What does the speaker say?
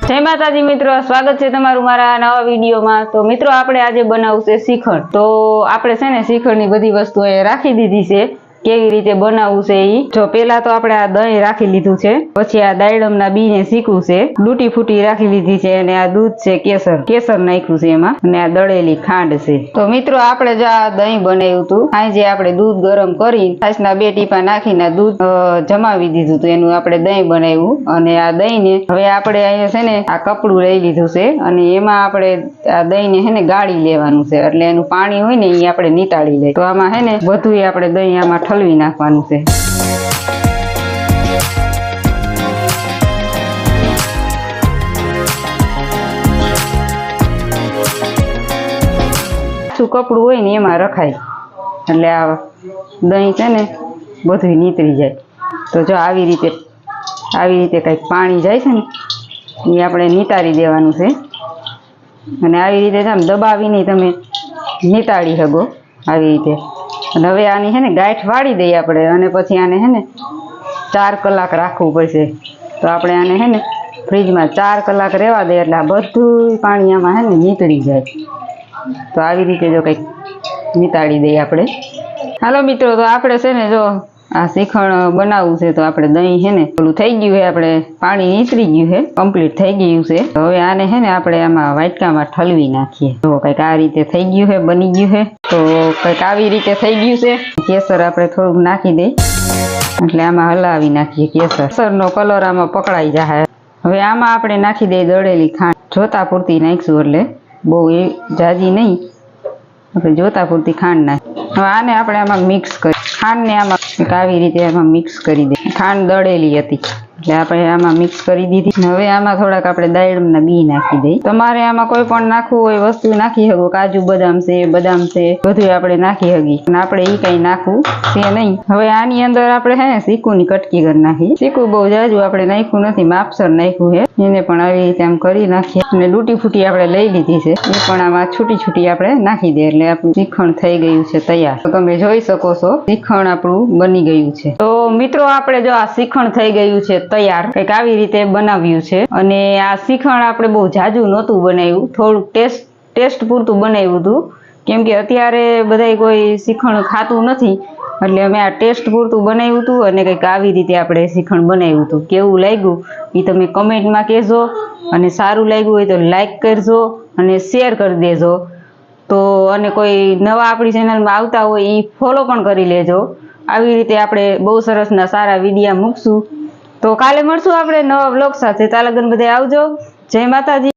जय माताजी मित्रों, स्वागत है तमारू मारा नवा विडियो में। तो मित्रों आपणे आज बनावुं छे श्रीखंड। तो आपणे छे ने श्रीखंडनी बधी वस्तु राखी दीधी छे, केवी रीते बनावવું છે ઈ જો પહેલા તો આપણે આ દહીં રાખી લીધું છે, પછી આ દાડમના બીને શીકવું છે, ડૂટી ફૂટી રાખી લીધી છે અને આ દૂધ છે કેસર નાખ્યું છે એમાં અને આ દળેલી ખાંડ છે। તો મિત્રો આપણે જો આ દહીં બનાવ્યું હતું, આજે આપણે દૂધ ગરમ કરી છાશના 2 ટીપા નાખીને દૂધ જમાવી દીધું હતું, એનું આપણે દહીં બનાવ્યું અને આ દહીંને હવે આપણે અહીંયા છે ને આ કપડું લઈ લીધું છે અને એમાં આપણે આ દહીંને છે ને ગાળી લેવાનું છે, એટલે એનું પાણી હોય ને એ આપણે નીતાળી લઈએ। તો આમાં છે ને બધું આપણે દહીં આમાં ઠલવી નાખવાનું છે। કપડું હોય ને એમાં રખાય એટલે આ દહીં છે ને બધું નીતરી જાય। તો જો આવી રીતે કંઈક પાણી જાય છે ને એ આપણે નીતારી દેવાનું છે અને આવી રીતે આમ દબાવીને તમે નીતાળી શકો આવી રીતે। અને હવે આની છે ને ગાંઠ વાળી દઈએ આપણે અને પછી આને છે ને 4 કલાક રાખવું પડશે। તો આપણે આને છે ને ફ્રીજમાં 4 કલાક રહેવા દઈએ એટલે આ બધું પાણી આમાં છે ને નીતળી જાય। તો આવી રીતે જો કંઈક નીતાળી દઈએ આપણે। હાલો મિત્રો, તો આપણે છે ને જો આ શ્રીખંડ બનાવવું છે તો આપણે દહીં છે ને ઓલું થઈ ગયું છે, આપણે પાણી નીતરી ગયું છે, કમ્પ્લીટ થઈ ગયું છે। હવે આને છે ને આપણે આમાં વાટકામાં ઠલવી નાખીએ। તો કંઈક આ રીતે થઈ ગયું છે, બની ગયું છે। તો કંઈક આવી રીતે થઈ ગયું છે। કેસર આપણે થોડુંક નાખી દઈએ એટલે આમાં હલાવી નાખીએ। કેસરનો કલર આમાં પકડાઈ જાય। હવે આમાં આપણે નાખી દઈએ દળેલી ખાંડ, જોતા પૂરતી નાખીશું એટલે બહુ એ જાજી નહીં, આપણે જોતા પૂરતી ખાંડ નાખી। હવે આને આપણે આમાં મિક્સ કરી ખાંડને આમાં આવી રીતે આમાં મિક્સ કરી દઈએ। ખાંડ દળેલી હતી એટલે આપણે આમાં મિક્સ કરી દીધી। હવે આમાં થોડાક આપણે દાડમના બી નાખી દઈએ। તમારે આમાં કોઈ પણ નાખવું હોય વસ્તુ નાખી શકો, કાજુ બદામ છે બધું આપણે નાખી શકીએ અને આપણે એ કઈ નાખવું છે નહીં। હવે આની અંદર આપણે હે ને ચીકુની કટકી કરી નાખી। ચીકુ બહુ જાજુ આપણે નાખ્યું નથી, માપસર નાખ્યું છે, એને પણ આવી રીતે આમ કરી નાખીએ અને ડૂટી ફૂટી આપણે લઈ લીધી છે, એ પણ આમાં છૂટી આપણે નાખી દઈએ એટલે આપણું શ્રીખંડ થઈ ગયું છે તૈયાર। તો તમે જોઈ શકો છો શ્રીખંડ આપણું બની ગયું છે। તો મિત્રો આપણે જો આ શ્રીખંડ થઈ ગયું છે તૈયાર, કંઈક આવી રીતે બનાવ્યું છે અને આ શ્રીખંડ આપણે બહુ જાજુ નહોતું બનાવ્યું, થોડુંક ટેસ્ટ પૂરતું બનાવ્યું હતું, કેમ કે અત્યારે બધા કોઈ શ્રીખંડ ખાતું નથી એટલે અમે આ ટેસ્ટ પૂરતું બનાવ્યું હતું અને કંઈક આવી રીતે આપણે શ્રીખંડ બનાવ્યું હતું। કેવું લાગ્યું એ તમે કમેન્ટમાં કહેજો અને સારું લાગ્યું હોય તો લાઈક કરજો અને શેર કરી દેજો। તો અને કોઈ નવા આપણી ચેનલમાં આવતા હોય એ ફોલો પણ કરી લેજો। આવી રીતે આપણે બહુ સરસના સારા વિડીયા મૂકશું। તો કાલે મળશું આપણે નવા બ્લોગ સાથે। ત્યાં લગન બધા આવજો। જય માતાજી।